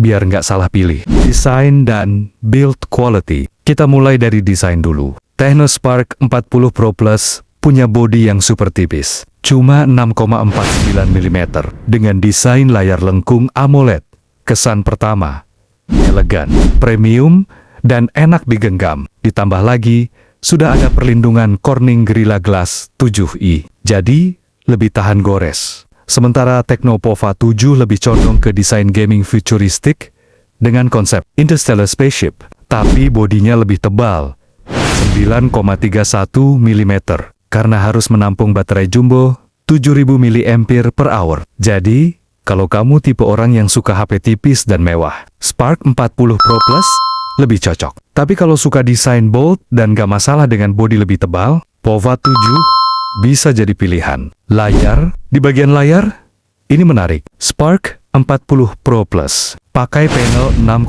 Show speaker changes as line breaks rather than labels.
biar nggak salah pilih. Desain dan build quality. Kita mulai dari desain dulu. Technospark 40 Pro Plus punya bodi yang super tipis, cuma 6,49 mm, dengan desain layar lengkung AMOLED. Kesan pertama, elegan, premium, dan enak digenggam. Ditambah lagi, sudah ada perlindungan Corning Gorilla Glass 7i, jadi lebih tahan gores. Sementara Tecnopova 7 lebih condong ke desain gaming futuristik dengan konsep interstellar spaceship, tapi bodinya lebih tebal, 9,31 mm, karena harus menampung baterai jumbo 7000 mAh. Jadi, kalau kamu tipe orang yang suka HP tipis dan mewah, Spark 40 Pro Plus lebih cocok. Tapi kalau suka desain bold dan gak masalah dengan bodi lebih tebal, Pova 7 bisa jadi pilihan. Layar, di bagian layar, ini menarik. Spark 40 Pro Plus pakai panel 6,5